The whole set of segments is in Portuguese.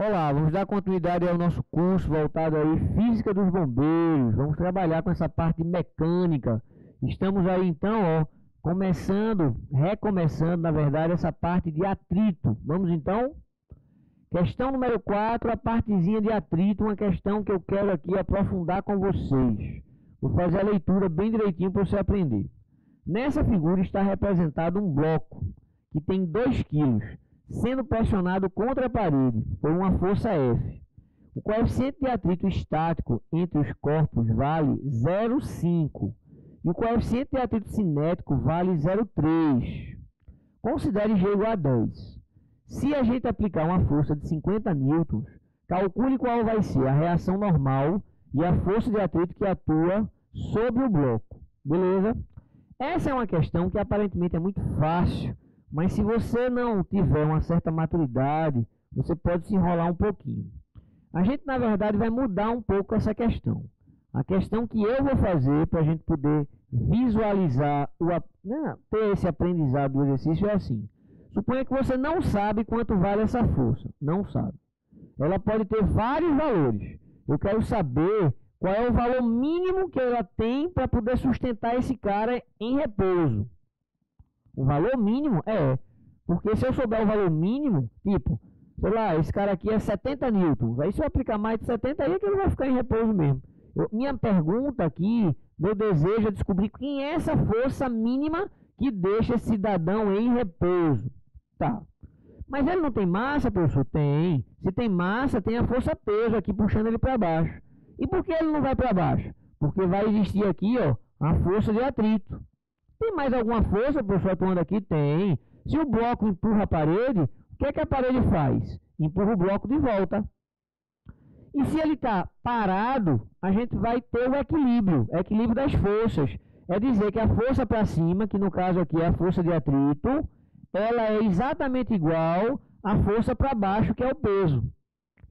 Olá, vamos dar continuidade ao nosso curso voltado aí Física dos Bombeiros. Vamos trabalhar com essa parte de mecânica. Estamos aí então, recomeçando, na verdade, essa parte de atrito. Vamos então? Questão número 4, a partezinha de atrito, uma questão que eu quero aqui aprofundar com vocês. Vou fazer a leitura bem direitinho para você aprender. Nessa figura está representado um bloco que tem 2 kg, sendo pressionado contra a parede por uma força F. O coeficiente de atrito estático entre os corpos vale 0,5 e o coeficiente de atrito cinético vale 0,3. Considere G igual a 10. Se a gente aplicar uma força de 50 newtons, calcule qual vai ser a reação normal e a força de atrito que atua sobre o bloco. Beleza? Essa é uma questão que aparentemente é muito fácil, mas se você não tiver uma certa maturidade, você pode se enrolar um pouquinho. A gente, na verdade, vai mudar um pouco essa questão. A questão que eu vou fazer para a gente poder visualizar, ter esse aprendizado do exercício é assim. Suponha que você não sabe quanto vale essa força. Não sabe. Ela pode ter vários valores. Eu quero saber qual é o valor mínimo que ela tem para poder sustentar esse cara em repouso. O valor mínimo porque se eu souber o valor mínimo, tipo, sei lá, esse cara aqui é 70 newtons. Aí se eu aplicar mais de 70, aí é que ele vai ficar em repouso mesmo. Minha pergunta aqui, meu desejo é descobrir quem é essa força mínima que deixa esse cidadão em repouso. Tá. Mas ele não tem massa, professor? Tem. Se tem massa, tem a força peso aqui puxando ele para baixo. E por que ele não vai para baixo? Porque vai existir aqui, a força de atrito. Tem mais alguma força, professor, atuando aqui? Tem. Se o bloco empurra a parede, o que é que a parede faz? Empurra o bloco de volta. E se ele está parado, a gente vai ter o equilíbrio das forças. É dizer que a força para cima, que no caso aqui é a força de atrito, ela é exatamente igual à força para baixo, que é o peso.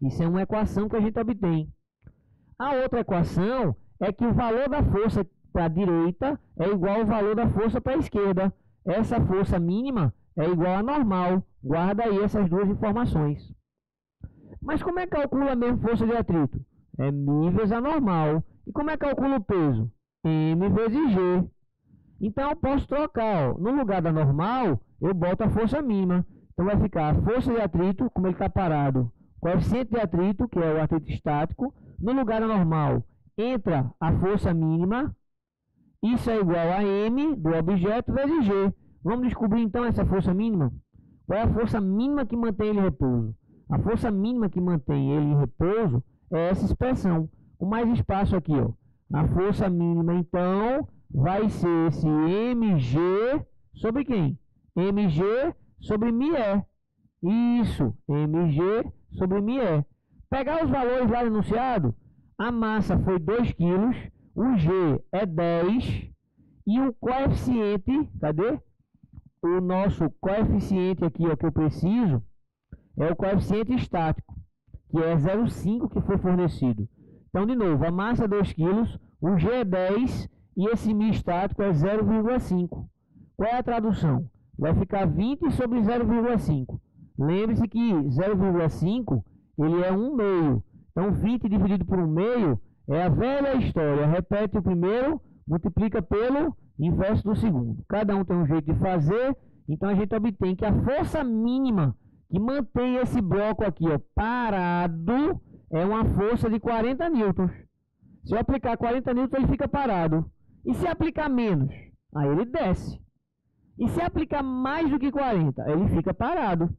Isso é uma equação que a gente obtém. A outra equação é que o valor da força para a direita é igual ao valor da força para a esquerda. Essa força mínima é igual à normal. Guarda aí essas duas informações. Mas como é que calcula a mesma força de atrito? É μ vezes a normal. E como é que calcula o peso? M vezes G. Então eu posso trocar. No lugar da normal, eu boto a força mínima. Então vai ficar a força de atrito, como ele está parado, coeficiente de atrito, que é o atrito estático. No lugar da normal, entra a força mínima. Isso é igual a M do objeto vezes G. Vamos descobrir então essa força mínima? Qual é a força mínima que mantém ele em repouso? A força mínima que mantém ele em repouso é essa expressão. Com mais espaço aqui, A força mínima, então, vai ser esse mg sobre quem? Mg sobre μe. Isso, mg sobre μe. Pegar os valores lá enunciado, a massa foi 2 kg, o G é 10 e o coeficiente, cadê? O nosso coeficiente aqui, que eu preciso, é o coeficiente estático, que é 0,5 que foi fornecido. Então, de novo, a massa é 2 kg, o G é 10 e esse μ estático é 0,5. Qual é a tradução? Vai ficar 20 sobre 0,5. Lembre-se que 0,5 ele é 1 meio. Então, 20 dividido por 1 meio é a velha história. Repete o primeiro, multiplica pelo inverso do segundo. Cada um tem um jeito de fazer. Então, a gente obtém que a força mínima que mantém esse bloco aqui parado é uma força de 40 newtons. Se eu aplicar 40 newtons, ele fica parado. E se aplicar menos? Aí ele desce. E se aplicar mais do que 40? Ele fica parado.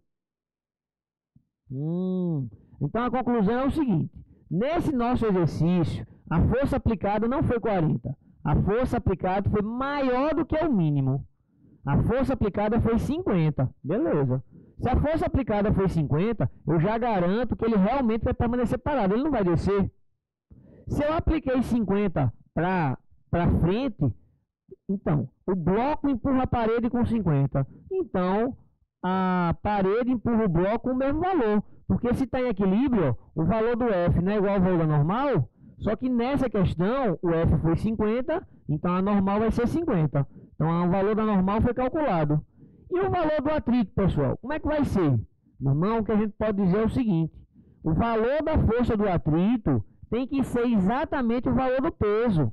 Então a conclusão é o seguinte. Nesse nosso exercício, a força aplicada não foi 40. A força aplicada foi maior do que o mínimo. A força aplicada foi 50. Beleza. Se a força aplicada foi 50, eu já garanto que ele realmente vai permanecer parado. Ele não vai descer. Se eu apliquei 50 para frente, então, o bloco empurra a parede com 50. Então, a parede empurra o bloco com o mesmo valor. Porque se está em equilíbrio, o valor do F não é igual ao valor da normal. Só que nessa questão, o F foi 50, então a normal vai ser 50. Então, o valor da normal foi calculado. E o valor do atrito, pessoal? Como é que vai ser? Meu irmão, o que a gente pode dizer é o seguinte. o valor da força do atrito tem que ser exatamente o valor do peso.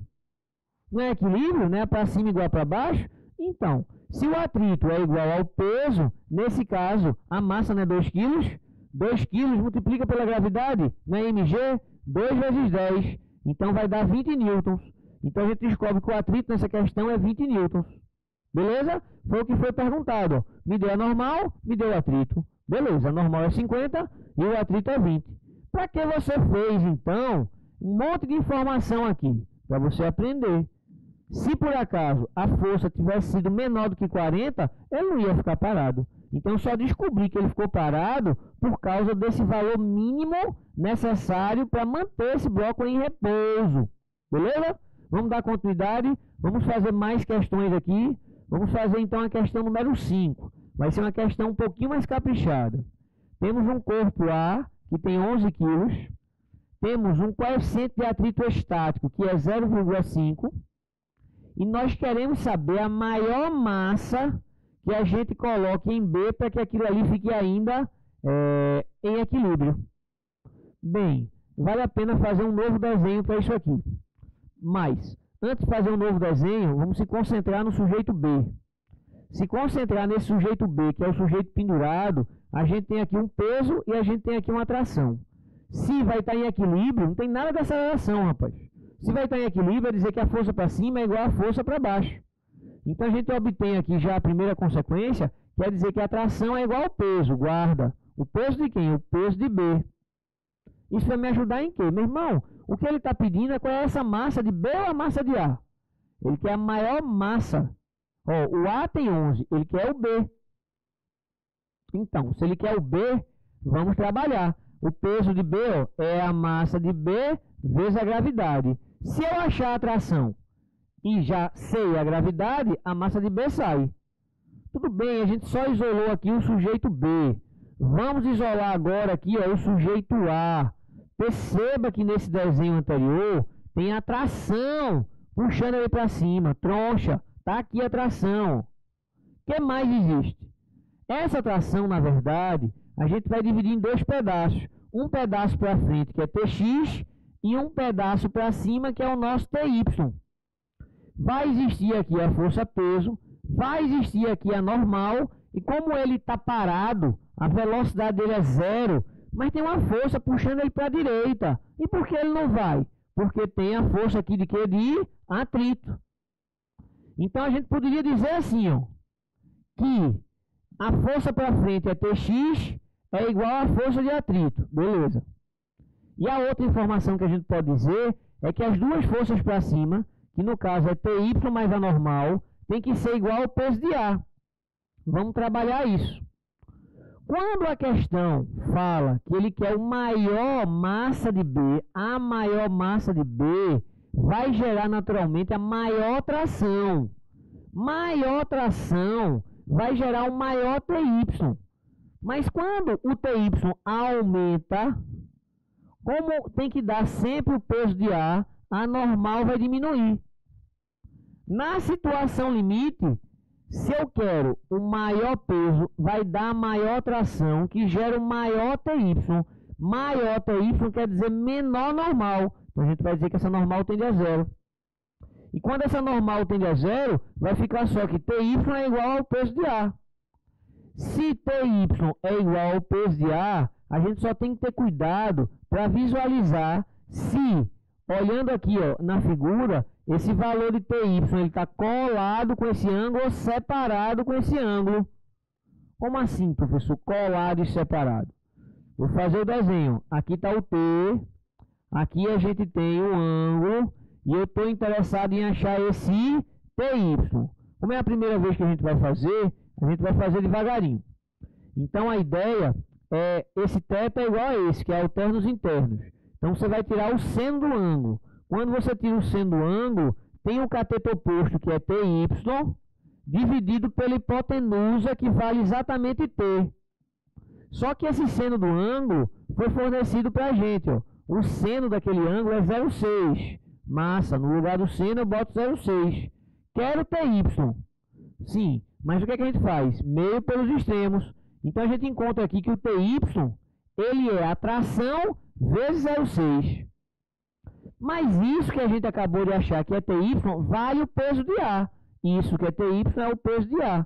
Não é equilíbrio, né? Para cima igual para baixo? Então, se o atrito é igual ao peso, nesse caso, a massa não é 2 kg, 2 kg multiplica pela gravidade, não é mg? 2 vezes 10, então vai dar 20 newtons. Então a gente descobre que o atrito nessa questão é 20 newtons. Beleza? Foi o que foi perguntado. Ó. Me deu a normal, me deu o atrito. Beleza, a normal é 50 e o atrito é 20. Para que você fez, então, um monte de informação aqui? Para você aprender. Se por acaso a força tivesse sido menor do que 40, ele não ia ficar parado. Então só descobri que ele ficou parado por causa desse valor mínimo necessário para manter esse bloco em repouso. Beleza? Vamos dar continuidade, vamos fazer mais questões aqui. Vamos fazer então a questão número 5. Vai ser uma questão um pouquinho mais caprichada. Temos um corpo A que tem 11 kg. Temos um coeficiente de atrito estático que é 0,5. E nós queremos saber a maior massa que a gente coloque em B para que aquilo ali fique ainda em equilíbrio. Bem, vale a pena fazer um novo desenho para isso aqui. Mas, antes de fazer um novo desenho, vamos se concentrar no sujeito B. Se concentrar nesse sujeito B, que é o sujeito pendurado, a gente tem aqui um peso e a gente tem aqui uma tração. Se vai estar em equilíbrio, não tem nada dessa relação, rapaz. Se vai estar em equilíbrio, é dizer que a força para cima é igual à força para baixo. Então a gente obtém aqui já a primeira consequência, quer dizer que a tração é igual ao peso, guarda. O peso de quem? O peso de B. Isso vai me ajudar em quê? Meu irmão, o que ele está pedindo é qual é essa massa de B ou a massa de A? Ele quer a maior massa. Ó, o A tem 11, ele quer o B. Então, se ele quer o B, vamos trabalhar. O peso de B ó, é a massa de B vezes a gravidade. Se eu achar a tração e já sei a gravidade, a massa de B sai. Tudo bem, a gente só isolou aqui o sujeito B. Vamos isolar agora aqui ó, o sujeito A. Perceba que nesse desenho anterior tem a tração puxando ele para cima. Troncha, está aqui a tração. O que mais existe? Essa tração, na verdade, a gente vai dividir em dois pedaços. Um pedaço para frente, que é TX, e um pedaço para cima, que é o nosso TY. Vai existir aqui a força-peso, vai existir aqui a normal, e como ele está parado, a velocidade dele é 0, mas tem uma força puxando ele para a direita. E por que ele não vai? Porque tem a força aqui de quê? De atrito. Então a gente poderia dizer assim, ó, que a força para frente é TX, é igual à força de atrito. Beleza. E a outra informação que a gente pode dizer é que as duas forças para cima, que no caso é TY mais a normal, tem que ser igual ao peso de A. Vamos trabalhar isso. Quando a questão fala que ele quer o maior massa de B, a maior massa de B vai gerar naturalmente a maior tração. Maior tração vai gerar um maior TY. Mas quando o TY aumenta, como tem que dar sempre o peso de A normal vai diminuir. Na situação limite, se eu quero o maior peso, vai dar maior tração, que gera o maior TY. Maior TY quer dizer menor normal. Então a gente vai dizer que essa normal tende a 0. E quando essa normal tende a 0, vai ficar só que TY é igual ao peso de A. Se TY é igual ao peso de A, a gente só tem que ter cuidado para visualizar se, olhando aqui ó, na figura, esse valor de TY está colado com esse ângulo ou separado com esse ângulo. Como assim, professor? Colado e separado. Vou fazer o desenho. Aqui está o T, aqui a gente tem o ângulo, e eu estou interessado em achar esse TY. Como é a primeira vez que a gente vai fazer devagarinho. Então a ideia é, esse θ é igual a esse, que é alternos internos. Então você vai tirar o seno do ângulo. Quando você tira o seno do ângulo, tem o cateto oposto, que é TY, dividido pela hipotenusa, que vale exatamente T. Só que esse seno do ângulo foi fornecido para a gente. Ó. O seno daquele ângulo é 0,6. Massa, no lugar do seno eu boto 0,6. Quero TY. Sim, mas o que é que a gente faz? Meio pelos extremos. Então a gente encontra aqui que o TY ele é atração vezes 0,6. Mas isso que a gente acabou de achar que é TY, vale o peso de A. Isso que é TY é o peso de A.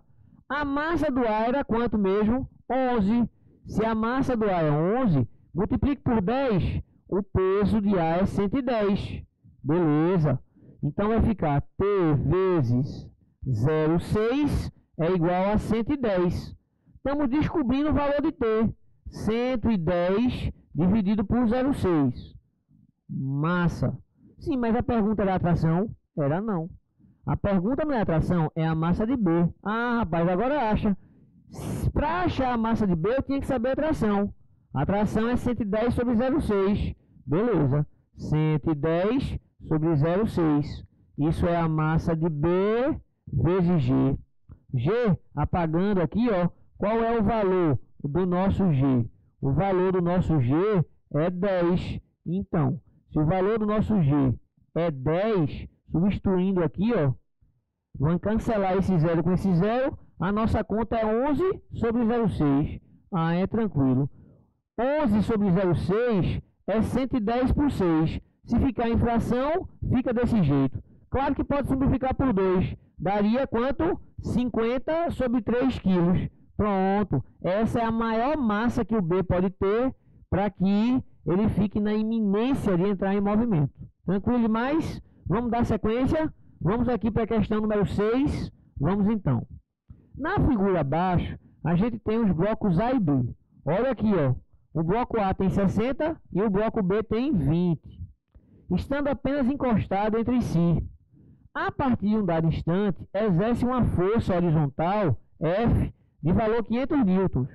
A massa do A era quanto mesmo? 11. Se a massa do A é 11, multiplique por 10, o peso de A é 110. Beleza. Então vai ficar T vezes 0,6 é igual a 110. Estamos descobrindo o valor de T. 110 dividido por 0,6. Massa. Sim, mas a pergunta era atração? Era não. A pergunta não é atração, é a massa de B. Ah, rapaz, agora acha. Para achar a massa de B, eu tinha que saber a atração. A atração é 110 sobre 0,6. Beleza. 110 sobre 0,6. Isso é a massa de B vezes G. G, apagando aqui, ó, qual é o valor do nosso G? O valor do nosso G é 10. Então, se o valor do nosso G é 10, substituindo aqui, ó, vamos cancelar esse 0 com esse 0, a nossa conta é 11 sobre 0,6. Ah, é tranquilo. 11 sobre 0,6 é 110 por 6. Se ficar em fração, fica desse jeito. Claro que pode simplificar por 2. Daria quanto? 50 sobre 3 quilos. Pronto. Essa é a maior massa que o B pode ter para que ele fique na iminência de entrar em movimento. Tranquilo demais? Vamos dar sequência? Vamos aqui para a questão número 6. Vamos então. Na figura abaixo, a gente tem os blocos A e B. Olha aqui, ó. O bloco A tem 60 e o bloco B tem 20. Estando apenas encostados entre si. A partir de um dado instante, exerce uma força horizontal, F, de valor 500 newtons.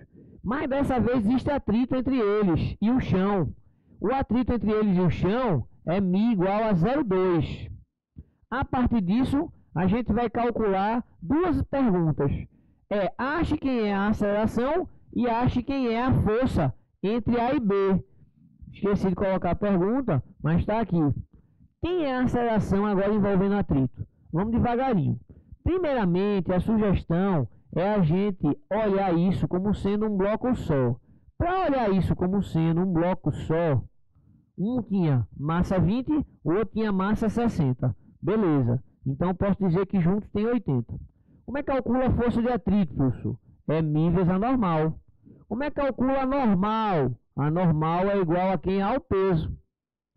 Mas dessa vez existe atrito entre eles e o chão. O atrito entre eles e o chão é μ igual a 0,2. A partir disso, a gente vai calcular duas perguntas. Ache quem é a aceleração e ache quem é a força entre A e B. Esqueci de colocar a pergunta, mas está aqui. Quem é a aceleração agora envolvendo atrito? Vamos devagarinho. Primeiramente, a sugestão é a gente olhar isso como sendo um bloco só. Para olhar isso como sendo um bloco só, um tinha massa 20, o outro tinha massa 60. Beleza. Então, posso dizer que juntos tem 80. Como é que calcula a força de atrito, professor? É μ vezes a normal. Como é que calcula a normal? A normal é igual a quem? Ao peso.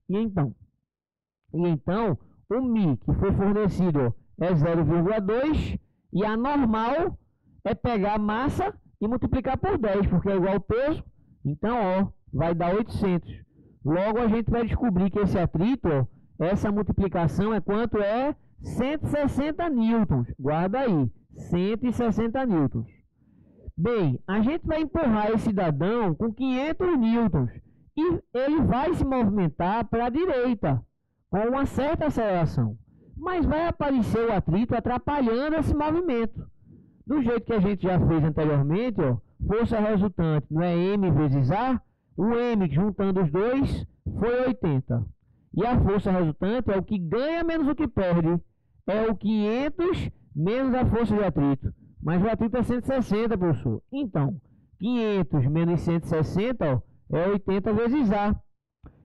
E então, o μ que foi fornecido é 0,2 e a normal é pegar a massa e multiplicar por 10, porque é igual ao peso. Então, ó, vai dar 800. Logo, a gente vai descobrir que esse atrito, ó, essa multiplicação é quanto? É 160 newtons. Guarda aí, 160 newtons. Bem, a gente vai empurrar esse cidadão com 500 newtons e ele vai se movimentar para a direita com uma certa aceleração. Mas vai aparecer o atrito atrapalhando esse movimento. Do jeito que a gente já fez anteriormente, ó, força resultante não é M vezes A, o M juntando os dois foi 80. E a força resultante é o que ganha menos o que perde. É o 500 menos a força de atrito. Mas o atrito é 160, professor. Então, 500 menos 160 ó, é 80 vezes A.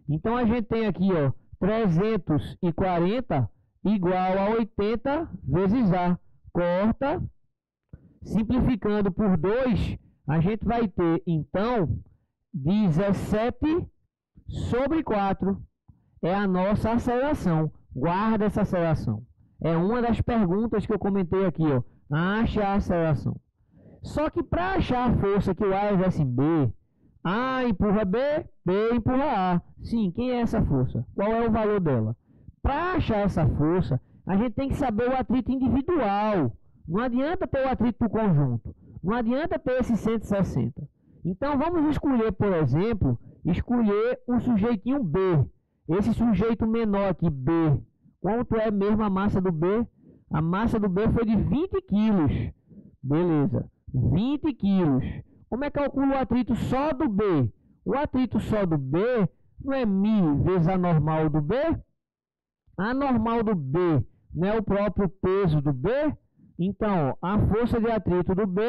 Então, a gente tem aqui ó, 340 igual a 80 vezes A. Corta. Simplificando por 2, a gente vai ter, então, 17 sobre 4. É a nossa aceleração. Guarda essa aceleração. É uma das perguntas que eu comentei aqui, ó. Acha a aceleração. Só que para achar a força que o A exerce em B, A empurra B, B empurra A. Sim, quem é essa força? Qual é o valor dela? Para achar essa força, a gente tem que saber o atrito individual. Não adianta ter o atrito do conjunto. Não adianta ter esse 160. Então, vamos escolher, por exemplo, escolher um sujeitinho B. Esse sujeito menor aqui, B. Quanto é mesmo a massa do B? A massa do B foi de 20 quilos. Beleza. 20 quilos. Como é que calcula o atrito só do B? O atrito só do B não é μ vezes a normal do B? A normal do B não é o próprio peso do B? Então, a força de atrito do B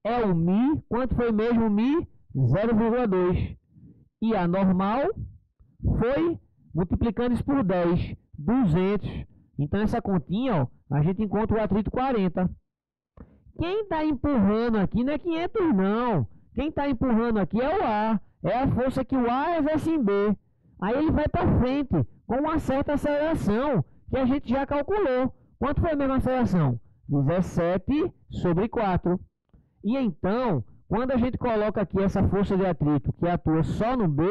é o μ. Quanto foi mesmo o μ? 0,2. e a normal foi, multiplicando isso por 10, 200. Então essa continha, ó, a gente encontra o atrito 40. Quem está empurrando aqui não é 500 não. Quem está empurrando aqui é o A. É a força que o A exerce em B. Aí ele vai para frente com uma certa aceleração que a gente já calculou. Quanto foi a mesma aceleração? 17 sobre 4. E então, quando a gente coloca aqui essa força de atrito que atua só no B,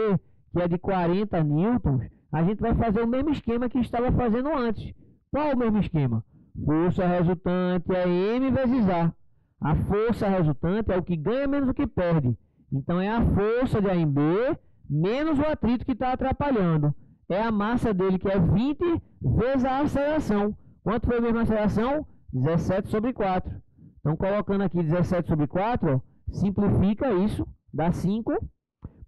que é de 40 newtons, a gente vai fazer o mesmo esquema que estava fazendo antes. Qual é o mesmo esquema? Força resultante é M vezes A. A força resultante é o que ganha menos o que perde. Então é a força de A em B menos o atrito que está atrapalhando. É a massa dele que é 20 vezes a aceleração. Quanto foi a mesma aceleração? 17 sobre 4. Então colocando aqui 17 sobre 4, ó, simplifica isso, dá 5.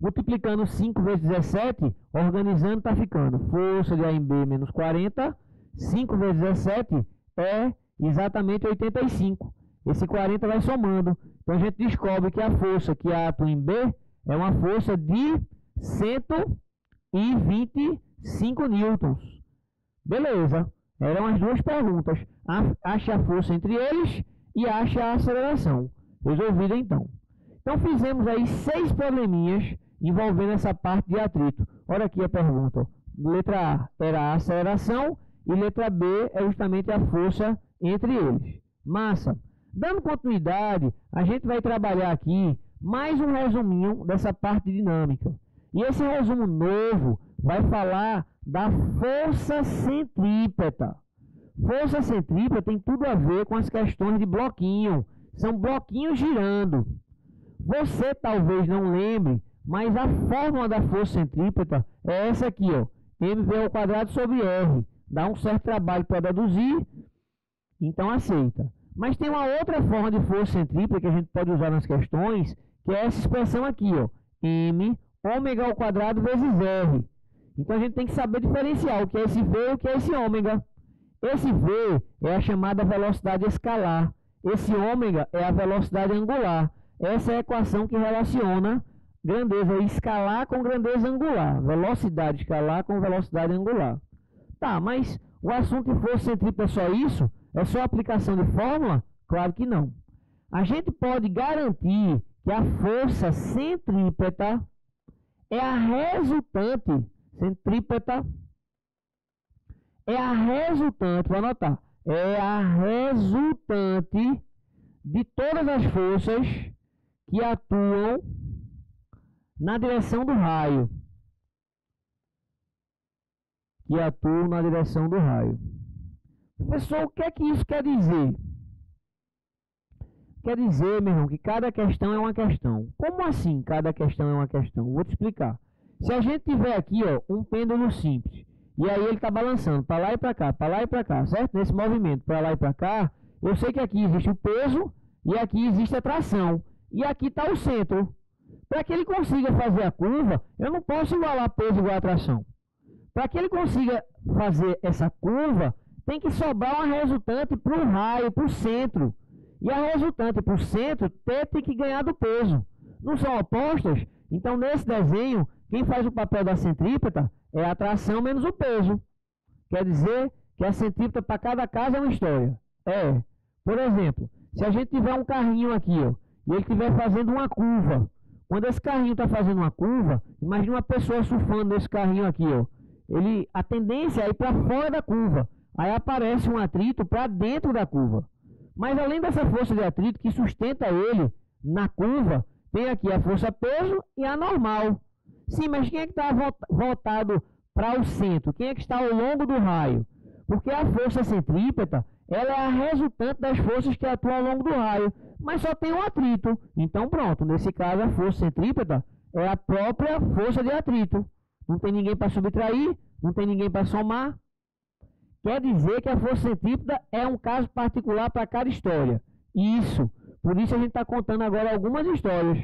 Multiplicando 5 vezes 17, organizando, está ficando força de A em B menos 40. 5 vezes 17 é exatamente 85. Esse 40 vai somando. Então a gente descobre que a força que atua em B é uma força de 125 newtons. Beleza. Eram as duas perguntas. Acha a força entre eles e acha a aceleração. Resolvido então. Então fizemos aí 6 probleminhas envolvendo essa parte de atrito. Olha aqui a pergunta. Letra A era a aceleração e letra B é justamente a força entre eles. Massa. Dando continuidade, a gente vai trabalhar aqui mais um resuminho dessa parte dinâmica. E esse resumo novo vai falar da força centrípeta. Força centrípeta tem tudo a ver com as questões de bloquinho. São bloquinhos girando. Você talvez não lembre, mas a fórmula da força centrípeta é essa aqui, ó, mv² sobre r. Dá um certo trabalho para deduzir, então aceita. Mas tem uma outra forma de força centrípeta que a gente pode usar nas questões, que é essa expressão aqui, ó, m ω² vezes r. Então a gente tem que saber diferenciar o que é esse v e o que é esse ômega. Esse v é a chamada velocidade escalar. Esse ômega é a velocidade angular. Essa é a equação que relaciona grandeza escalar com grandeza angular. Velocidade escalar com velocidade angular. Tá, mas o assunto de força centrípeta é só isso? É só aplicação de fórmula? Claro que não. A gente pode garantir que a força centrípeta é a resultante. Centrípeta é a resultante, vou anotar. É a resultante de todas as forças que atuam na direção do raio. Que atuam na direção do raio. Professor, o que é que isso quer dizer? Quer dizer, meu irmão, que cada questão é uma questão. Como assim cada questão é uma questão? Vou te explicar. Se a gente tiver aqui, ó, um pêndulo simples, e aí ele está balançando para lá e para cá, para lá e para cá, certo? Nesse movimento, para lá e para cá, eu sei que aqui existe o peso e aqui existe a tração. E aqui está o centro. Para que ele consiga fazer a curva, eu não posso igualar peso igual a tração. Para que ele consiga fazer essa curva, tem que sobrar uma resultante para o raio, para o centro. E a resultante para o centro tem que ganhar do peso. Não são opostas? Então, nesse desenho, quem faz o papel da centrípeta é a tração menos o peso. Quer dizer que a centrípeta para cada caso é uma história. Por exemplo, se a gente tiver um carrinho aqui, ó, e ele estiver fazendo uma curva. Quando esse carrinho está fazendo uma curva, imagine uma pessoa surfando nesse carrinho aqui, ó. A tendência é ir para fora da curva. Aí aparece um atrito para dentro da curva. Mas além dessa força de atrito que sustenta ele na curva, tem aqui a força peso e a normal. Sim, mas quem é que está voltado para o centro? Quem é que está ao longo do raio? Porque a força centrípeta, ela é a resultante das forças que atuam ao longo do raio. Mas só tem um atrito. Então pronto, nesse caso a força centrípeta é a própria força de atrito. Não tem ninguém para subtrair, não tem ninguém para somar. Quer dizer que a força centrípeta é um caso particular para cada história. Isso. Por isso a gente está contando agora algumas histórias.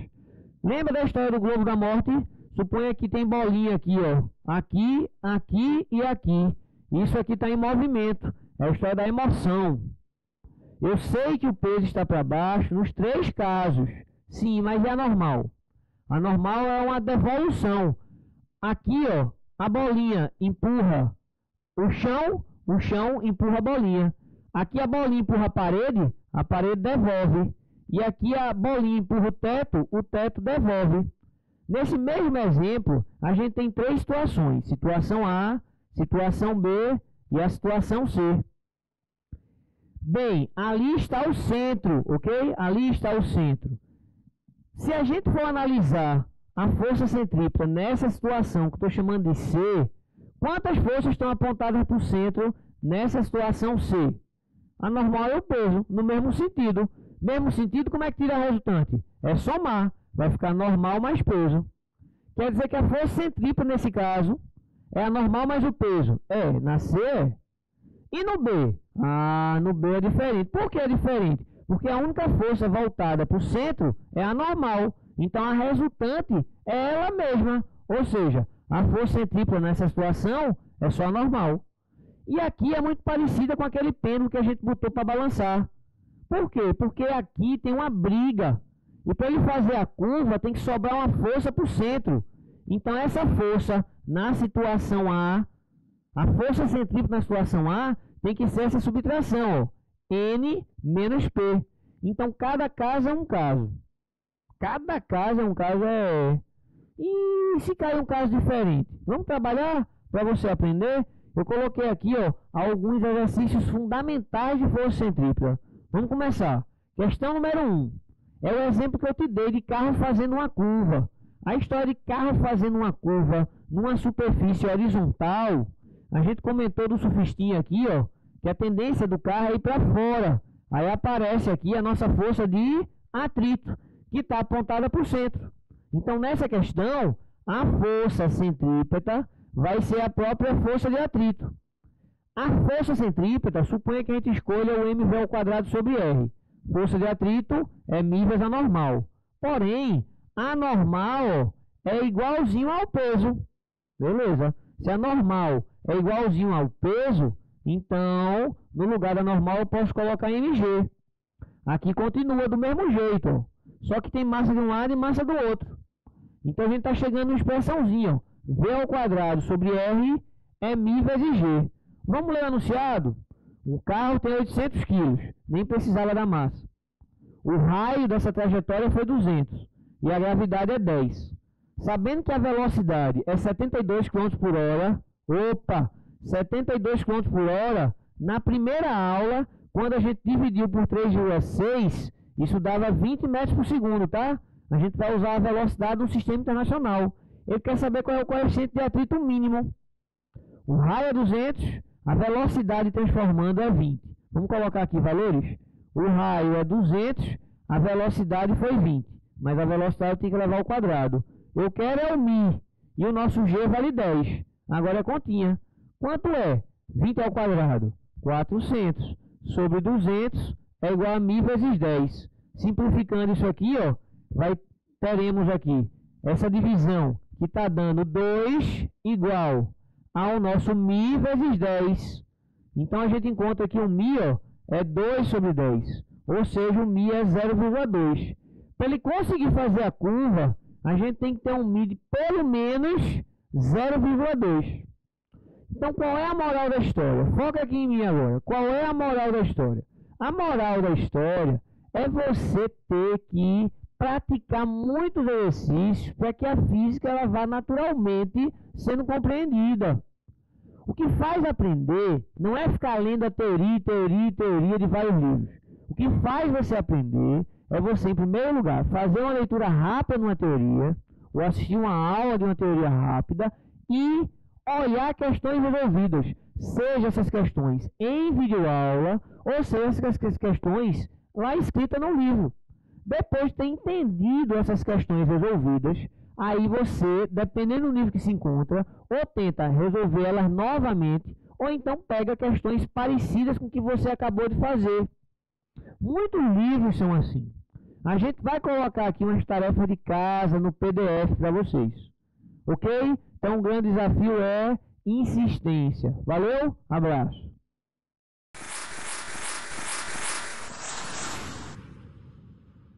Lembra da história do Globo da Morte? Suponha que tem bolinha aqui, ó. Aqui, aqui e aqui. Isso aqui está em movimento. É a história da emoção. Eu sei que o peso está para baixo nos 3 casos. Sim, mas é anormal. A normal é uma devolução. Aqui, ó, a bolinha empurra o chão empurra a bolinha. Aqui a bolinha empurra a parede devolve. E aqui a bolinha empurra o teto devolve. Nesse mesmo exemplo, a gente tem três situações: situação A, situação B e a situação C. Bem, ali está o centro, ok? Ali está o centro. Se a gente for analisar a força centrípeta nessa situação que eu estou chamando de C, quantas forças estão apontadas para o centro nessa situação C? A normal é o peso, no mesmo sentido. Mesmo sentido, como é que tira a resultante? É somar, vai ficar normal mais peso. Quer dizer que a força centrípeta nesse caso é a normal mais o peso. É, na C é. E no B? Ah, no B é diferente. Por que é diferente? Porque a única força voltada para o centro é a normal. Então a resultante é ela mesma. Ou seja, a força centrípeta nessa situação é só a normal. E aqui é muito parecida com aquele pêndulo que a gente botou para balançar. Por quê? Porque aqui tem uma briga. E para ele fazer a curva tem que sobrar uma força para o centro. Então essa força na situação A, a força centrípeta na situação A tem que ser essa subtração, ó, N menos P. Então cada caso é um caso. Cada caso é um caso. E se cair um caso diferente? Vamos trabalhar para você aprender? Eu coloquei aqui, ó, alguns exercícios fundamentais de força centrípeta. Vamos começar. Questão número 1. É o exemplo que eu te dei de carro fazendo uma curva. A história de carro fazendo uma curva numa superfície horizontal, a gente comentou do surfistinha aqui, ó, que a tendência do carro é ir para fora. Aí aparece aqui a nossa força de atrito, que está apontada para o centro. Então, nessa questão, a força centrípeta vai ser a própria força de atrito. A força centrípeta, suponha que a gente escolha o mv ao quadrado sobre r. Força de atrito é μ vezes a normal. Porém, a normal é igualzinho ao peso. Beleza? Se a normal é igualzinho ao peso, então, no lugar da normal eu posso colocar mg. Aqui continua do mesmo jeito, ó. Só que tem massa de um lado e massa do outro. Então a gente está chegando numa expressãozinha, ó. V ao quadrado sobre R é μ vezes G. Vamos ler o enunciado? Um carro tem 800 kg, nem precisava da massa. O raio dessa trajetória foi 200 e a gravidade é 10. Sabendo que a velocidade é 72 km por hora, 72 km por hora, na primeira aula, quando a gente dividiu por 3,6, isso dava 20 metros por segundo, tá? A gente vai usar a velocidade do sistema internacional. Ele quer saber qual é o coeficiente de atrito mínimo. O raio é 200, a velocidade transformando é 20. Vamos colocar aqui valores? O raio é 200, a velocidade foi 20. Mas a velocidade tem que levar ao quadrado. Eu quero é o μ, e o nosso G vale 10. Agora é continha. Quanto é? 20 ao quadrado, 400. Sobre 200 é igual a μ vezes 10. Simplificando isso aqui, ó, teremos aqui essa divisão que está dando 2 igual ao nosso μ vezes 10. Então a gente encontra que o μ, ó, é 2 sobre 10. Ou seja, o μ é 0,2. Para ele conseguir fazer a curva, a gente tem que ter um μ de pelo menos 0,2. Então, qual é a moral da história? Foca aqui em mim agora. Qual é a moral da história? A moral da história é você ter que praticar muitos exercícios para que a física ela vá naturalmente sendo compreendida. O que faz aprender não é ficar lendo a teoria de vários livros. O que faz você aprender é você, em primeiro lugar, fazer uma leitura rápida numa teoria, ou assistir uma aula de uma teoria rápida e olhar questões resolvidas, seja essas questões em videoaula, ou seja essas questões lá escritas no livro. Depois de ter entendido essas questões resolvidas, aí você, dependendo do nível que se encontra, ou tenta resolver elas novamente, ou então pega questões parecidas com o que você acabou de fazer. Muitos livros são assim. A gente vai colocar aqui umas tarefas de casa no PDF para vocês. Ok? Então o grande desafio é insistência. Valeu? Abraço.